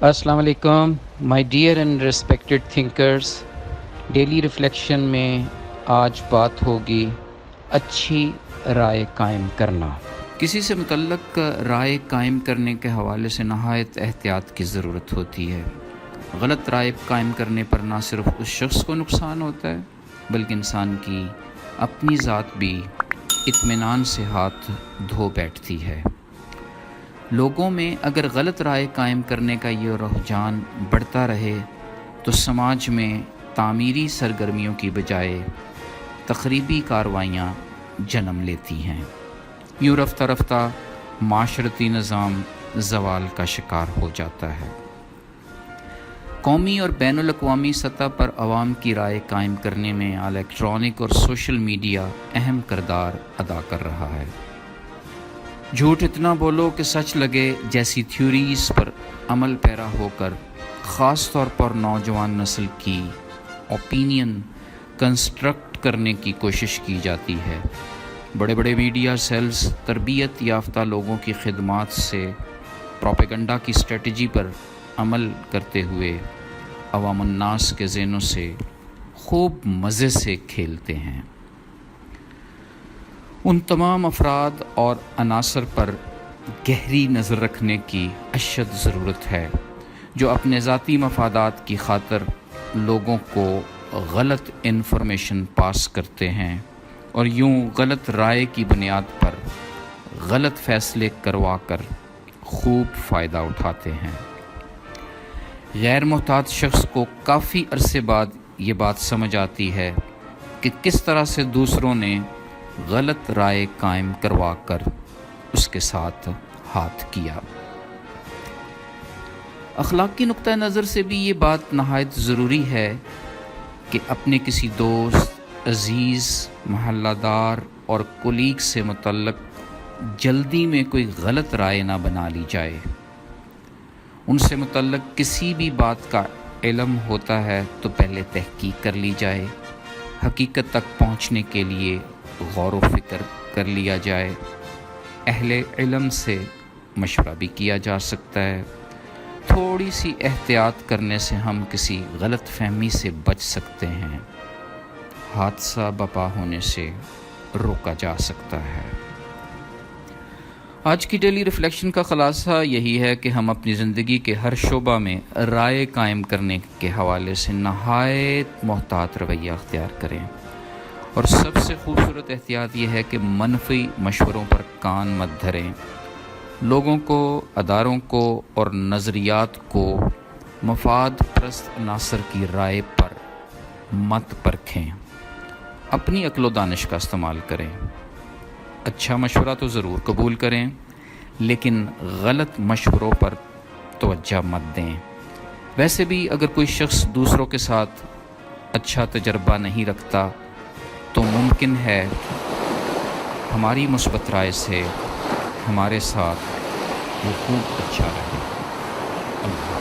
السلام علیکم my dear and respected thinkers. Daily reflection میں آج بات ہوگی اچھی رائے قائم کرنا. کسی سے متعلق رائے قائم کرنے کے حوالے سے نہایت احتیاط کی ضرورت ہوتی ہے. غلط رائے قائم کرنے پر نہ صرف اس شخص کو نقصان ہوتا ہے بلکہ انسان کی اپنی ذات بھی اطمینان سے ہاتھ دھو بیٹھتی ہے. لوگوں میں اگر غلط رائے قائم کرنے کا یہ رجحان بڑھتا رہے تو سماج میں تعمیری سرگرمیوں کی بجائے تخریبی کارروائیاں جنم لیتی ہیں. یوں رفتہ رفتہ معاشرتی نظام زوال کا شکار ہو جاتا ہے. قومی اور بین الاقوامی سطح پر عوام کی رائے قائم کرنے میں الیکٹرانک اور سوشل میڈیا اہم کردار ادا کر رہا ہے. جھوٹ اتنا بولو کہ سچ لگے جیسی تھیوریز پر عمل پیرا ہو کر خاص طور پر نوجوان نسل کی اوپینین کنسٹرکٹ کرنے کی کوشش کی جاتی ہے. بڑے بڑے میڈیا سیلز تربیت یافتہ لوگوں کی خدمات سے پروپیگنڈا کی اسٹریٹجی پر عمل کرتے ہوئے عوام الناس کے ذہنوں سے خوب مزے سے کھیلتے ہیں. ان تمام افراد اور عناصر پر گہری نظر رکھنے کی اشد ضرورت ہے جو اپنے ذاتی مفادات کی خاطر لوگوں کو غلط انفارمیشن پاس کرتے ہیں اور یوں غلط رائے کی بنیاد پر غلط فیصلے کروا کر خوب فائدہ اٹھاتے ہیں. غیر محتاط شخص کو کافی عرصے بعد یہ بات سمجھ آتی ہے کہ کس طرح سے دوسروں نے غلط رائے قائم کروا کر اس کے ساتھ ہاتھ کیا. اخلاقی نقطہ نظر سے بھی یہ بات نہایت ضروری ہے کہ اپنے کسی دوست، عزیز، محلہ دار اور کولیگ سے متعلق جلدی میں کوئی غلط رائے نہ بنا لی جائے. ان سے متعلق کسی بھی بات کا علم ہوتا ہے تو پہلے تحقیق کر لی جائے. حقیقت تک پہنچنے کے لیے غور و فکر کر لیا جائے. اہل علم سے مشورہ بھی کیا جا سکتا ہے. تھوڑی سی احتیاط کرنے سے ہم کسی غلط فہمی سے بچ سکتے ہیں. حادثہ بپا ہونے سے روکا جا سکتا ہے. آج کی ڈیلی ریفلیکشن کا خلاصہ یہی ہے کہ ہم اپنی زندگی کے ہر شعبہ میں رائے قائم کرنے کے حوالے سے نہایت محتاط رویہ اختیار کریں. اور سب سے خوبصورت احتیاط یہ ہے کہ منفی مشوروں پر کان مت دھریں. لوگوں کو، اداروں کو اور نظریات کو مفاد پرست عناصر کی رائے پر مت پرکھیں. اپنی عقل و دانش کا استعمال کریں. اچھا مشورہ تو ضرور قبول کریں لیکن غلط مشوروں پر توجہ مت دیں. ویسے بھی اگر کوئی شخص دوسروں کے ساتھ اچھا تجربہ نہیں رکھتا تو ممکن ہے ہماری مثبت رائے سے ہمارے ساتھ وہ خوب اچھا رہے. اللہ